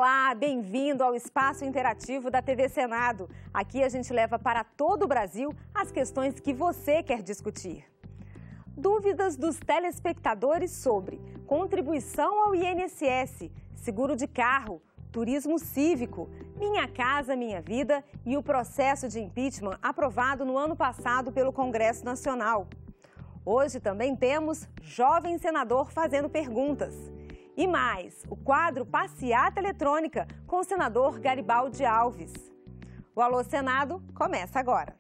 Olá, bem-vindo ao Espaço Interativo da TV Senado. Aqui a gente leva para todo o Brasil as questões que você quer discutir. Dúvidas dos telespectadores sobre contribuição ao INSS, seguro de carro, turismo cívico, Minha Casa Minha Vida e o processo de impeachment aprovado no ano passado pelo Congresso Nacional. Hoje também temos jovem senador fazendo perguntas. E mais, o quadro Passeata Eletrônica com o senador Garibaldi Alves. O Alô Senado começa agora.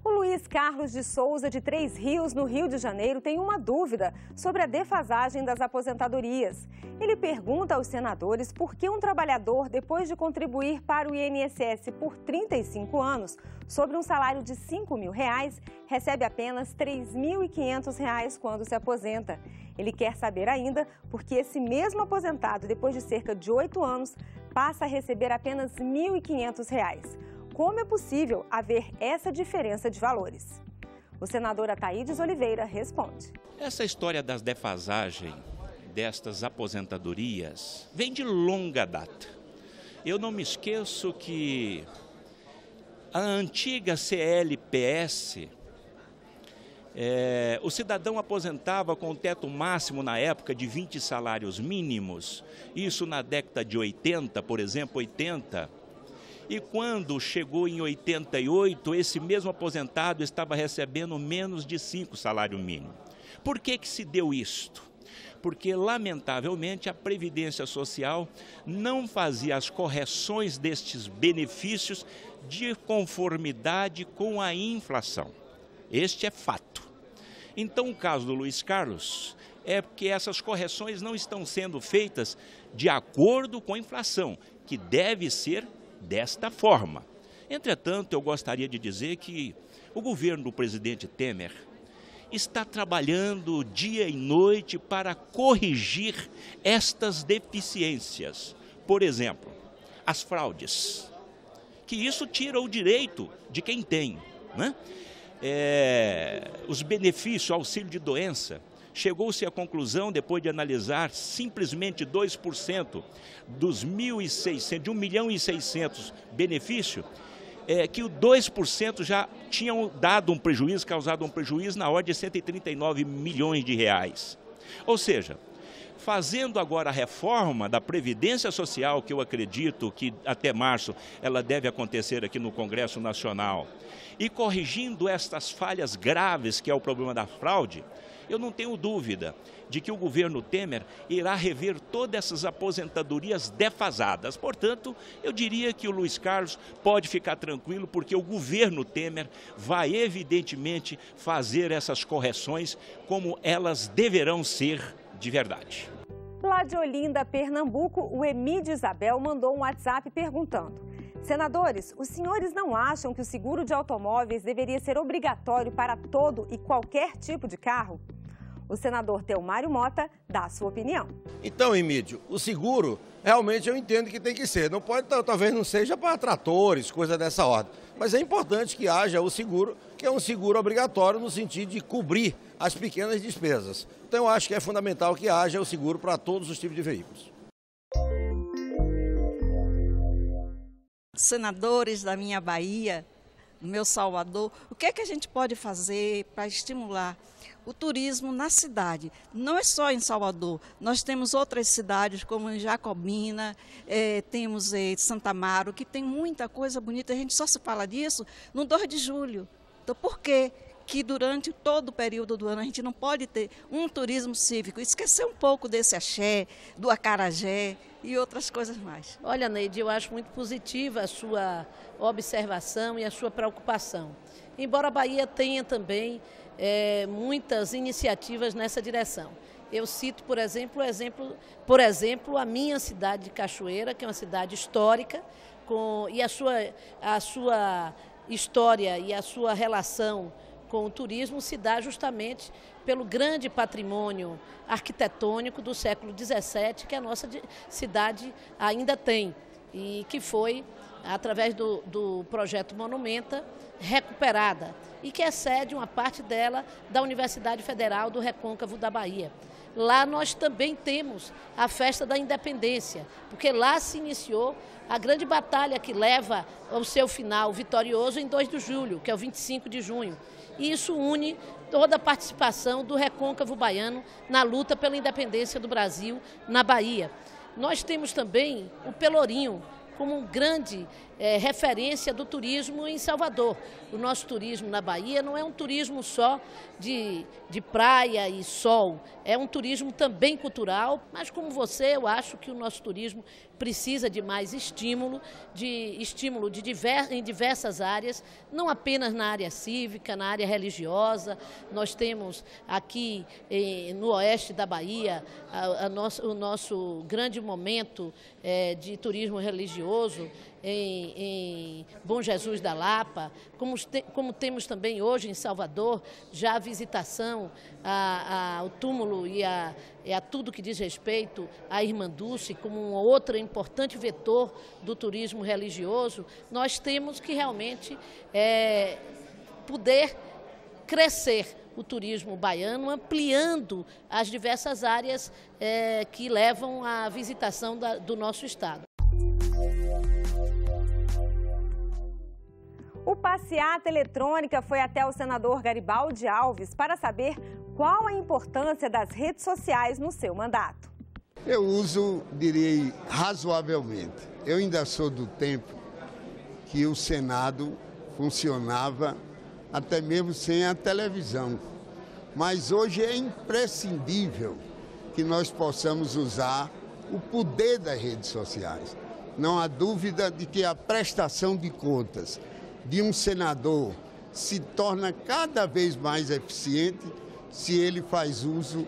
O Luiz Carlos de Souza, de Três Rios, no Rio de Janeiro, tem uma dúvida sobre a defasagem das aposentadorias. Ele pergunta aos senadores por que um trabalhador, depois de contribuir para o INSS por 35 anos, sobre um salário de R$ 5.000, recebe apenas R$ 3.500 quando se aposenta. Ele quer saber ainda por que esse mesmo aposentado, depois de cerca de 8 anos, passa a receber apenas R$ 1.500. Como é possível haver essa diferença de valores? O senador Ataídes Oliveira responde. Essa história das defasagens destas aposentadorias vem de longa data. Eu não me esqueço que a antiga CLPS, o cidadão aposentava com o teto máximo na época de 20 salários mínimos, isso na década de 80, por exemplo, 80. E quando chegou em 88, esse mesmo aposentado estava recebendo menos de 5 salários mínimos. Por que se deu isto? Porque, lamentavelmente, a Previdência Social não fazia as correções destes benefícios de conformidade com a inflação. Este é fato. Então, o caso do Luiz Carlos é porque essas correções não estão sendo feitas de acordo com a inflação, que deve ser desta forma. Entretanto, eu gostaria de dizer que o governo do presidente Temer está trabalhando dia e noite para corrigir estas deficiências. Por exemplo, as fraudes, que isso tira o direito de quem tem, né? Os benefícios, auxílio de doença. Chegou-se à conclusão, depois de analisar simplesmente 2% dos 1.600, de 1.600.000 benefícios, que o 2% já tinham dado um prejuízo, causado um prejuízo na ordem de 139 milhões de reais. Ou seja, fazendo agora a reforma da Previdência Social, que eu acredito que até março ela deve acontecer aqui no Congresso Nacional, e corrigindo estas falhas graves, que é o problema da fraude, eu não tenho dúvida de que o governo Temer irá rever todas essas aposentadorias defasadas. Portanto, eu diria que o Luiz Carlos pode ficar tranquilo, porque o governo Temer vai evidentemente fazer essas correções como elas deverão ser de verdade. Lá de Olinda, Pernambuco, o Emídio Isabel mandou um WhatsApp perguntando: senadores, os senhores não acham que o seguro de automóveis deveria ser obrigatório para todo e qualquer tipo de carro? O senador Telmário Mota dá a sua opinião. Então, Emídio, o seguro realmente eu entendo que tem que ser. Não pode, talvez não seja para tratores, coisa dessa ordem. Mas é importante que haja o seguro, que é um seguro obrigatório no sentido de cobrir as pequenas despesas. Então, eu acho que é fundamental que haja o seguro para todos os tipos de veículos. Senadores da minha Bahia, do meu Salvador, o que é que a gente pode fazer para estimular o turismo na cidade? Não é só em Salvador, nós temos outras cidades como em Jacobina, temos Santa Amaro, que tem muita coisa bonita, a gente só se fala disso no 2 de julho. Então, por quê que durante todo o período do ano a gente não pode ter um turismo cívico? Esquecer um pouco desse axé, do acarajé e outras coisas mais. Olha, Neide, eu acho muito positiva a sua observação e a sua preocupação. Embora a Bahia tenha também muitas iniciativas nessa direção. Eu cito, por exemplo, a minha cidade de Cachoeira, que é uma cidade histórica, e a sua história e a sua relação com o turismo se dá justamente pelo grande patrimônio arquitetônico do século XVII que a nossa cidade ainda tem e que foi através do projeto Monumenta, recuperada e que excede uma parte dela da Universidade Federal do Recôncavo da Bahia. Lá nós também temos a Festa da Independência, porque lá se iniciou a grande batalha que leva ao seu final vitorioso em 2 de julho, que é o 25 de junho. E isso une toda a participação do recôncavo baiano na luta pela independência do Brasil na Bahia. Nós temos também o Pelourinho como um grande referência do turismo em Salvador. O nosso turismo na Bahia não é um turismo só de praia e sol, é um turismo também cultural, mas como você, eu acho que o nosso turismo precisa de mais estímulo em diversas áreas, não apenas na área cívica, na área religiosa. Nós temos aqui no oeste da Bahia o nosso grande momento de turismo religioso em Bom Jesus da Lapa, como temos também hoje em Salvador, já a visitação ao túmulo e a tudo que diz respeito à Irmã Dulce, como um outro importante vetor do turismo religioso. Nós temos que realmente poder crescer o turismo baiano, ampliando as diversas áreas que levam à visitação do nosso estado. O Passeata Eletrônica foi até o senador Garibaldi Alves para saber qual a importância das redes sociais no seu mandato. Eu uso, direi, razoavelmente. Eu ainda sou do tempo que o Senado funcionava até mesmo sem a televisão. Mas hoje é imprescindível que nós possamos usar o poder das redes sociais. Não há dúvida de que a prestação de contas de um senador se torna cada vez mais eficiente se ele faz uso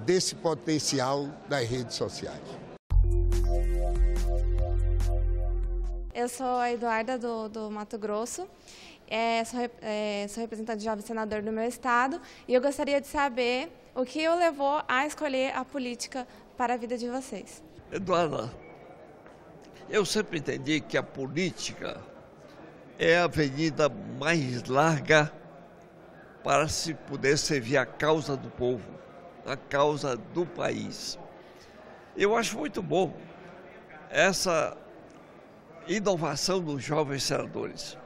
desse potencial das redes sociais. Eu sou a Eduarda do Mato Grosso, sou representante de jovem senador do meu estado e eu gostaria de saber o que o levou a escolher a política para a vida de vocês. Eduarda, eu sempre entendi que a política é a avenida mais larga para se poder servir a causa do povo, a causa do país. Eu acho muito bom essa inovação dos jovens senadores,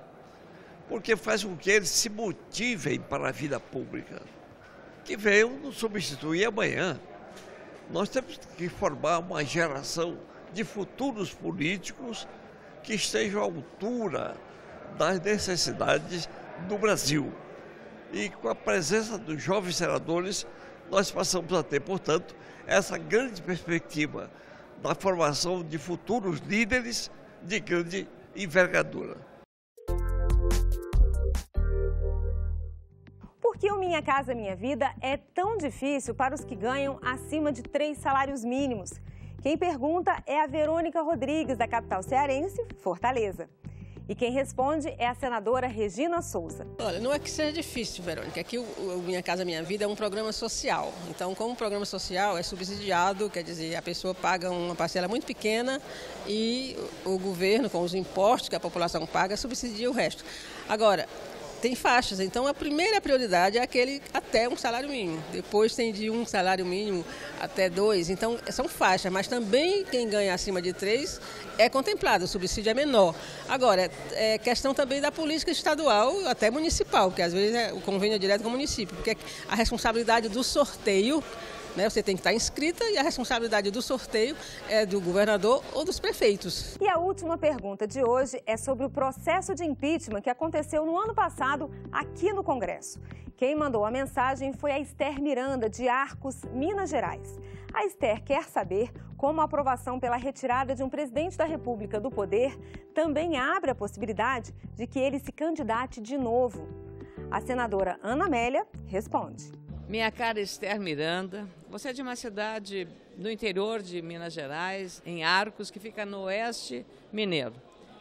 porque faz com que eles se motivem para a vida pública, que venham nos substituir amanhã. Nós temos que formar uma geração de futuros políticos que estejam à altura das necessidades do Brasil. E com a presença dos jovens senadores, nós passamos a ter, portanto, essa grande perspectiva da formação de futuros líderes de grande envergadura. Por que o Minha Casa Minha Vida é tão difícil para os que ganham acima de 3 salários mínimos? Quem pergunta é a Verônica Rodrigues, da capital cearense, Fortaleza. E quem responde é a senadora Regina Souza. Olha, não é que seja difícil, Verônica, é que o Minha Casa Minha Vida é um programa social. Então, como programa social é subsidiado, quer dizer, a pessoa paga uma parcela muito pequena e o governo, com os impostos que a população paga, subsidia o resto. Agora, tem faixas, então a primeira prioridade é aquele até um salário mínimo. Depois tem de 1 salário mínimo até 2, então são faixas, mas também quem ganha acima de 3 é contemplado, o subsídio é menor. Agora, é questão também da política estadual, até municipal, que às vezes o convênio é direto com o município, porque a responsabilidade do sorteio, né, você tem que estar inscrita e a responsabilidade do sorteio é do governador ou dos prefeitos. E a última pergunta de hoje é sobre o processo de impeachment que aconteceu no ano passado aqui no Congresso. Quem mandou a mensagem foi a Esther Miranda, de Arcos, Minas Gerais. A Esther quer saber como a aprovação pela retirada de um presidente da República do poder também abre a possibilidade de que ele se candidate de novo. A senadora Ana Amélia responde. Minha cara Esther Miranda, você é de uma cidade no interior de Minas Gerais, em Arcos, que fica no oeste mineiro.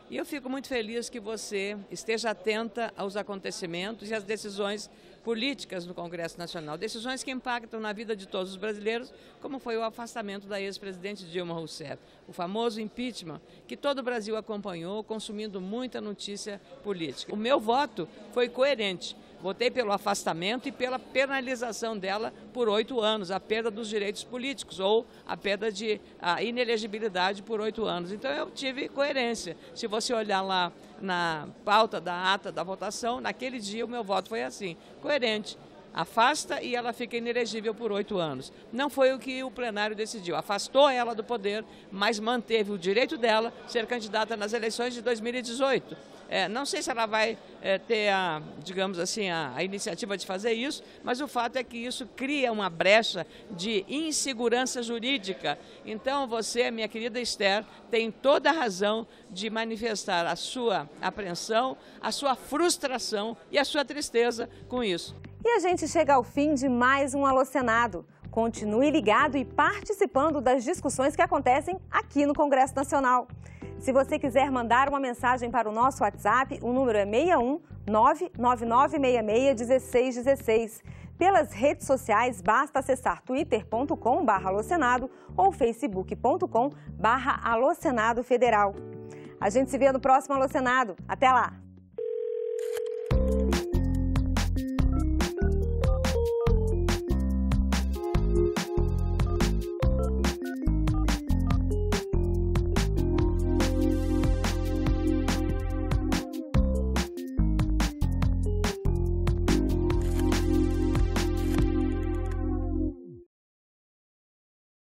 E eu fico muito feliz que você esteja atenta aos acontecimentos e às decisões políticas no Congresso Nacional, decisões que impactam na vida de todos os brasileiros, como foi o afastamento da ex-presidente Dilma Rousseff, o famoso impeachment, que todo o Brasil acompanhou, consumindo muita notícia política. O meu voto foi coerente. Votei pelo afastamento e pela penalização dela por 8 anos, a perda dos direitos políticos ou a perda de inelegibilidade por 8 anos. Então eu tive coerência. Se você olhar lá na pauta da ata da votação, naquele dia o meu voto foi assim, coerente. Afasta e ela fica inelegível por 8 anos. Não foi o que o plenário decidiu. Afastou ela do poder, mas manteve o direito dela ser candidata nas eleições de 2018. Não sei se ela vai ter, digamos assim, a iniciativa de fazer isso, mas o fato é que isso cria uma brecha de insegurança jurídica. Então você, minha querida Esther, tem toda a razão de manifestar a sua apreensão, a sua frustração e a sua tristeza com isso. E a gente chega ao fim de mais um Alô Senado. Continue ligado e participando das discussões que acontecem aqui no Congresso Nacional. Se você quiser mandar uma mensagem para o nosso WhatsApp, o número é 61 99966 1616. Pelas redes sociais, basta acessar twitter.com/alosenado ou facebook.com/alosenado federal. A gente se vê no próximo Alô Senado. Até lá!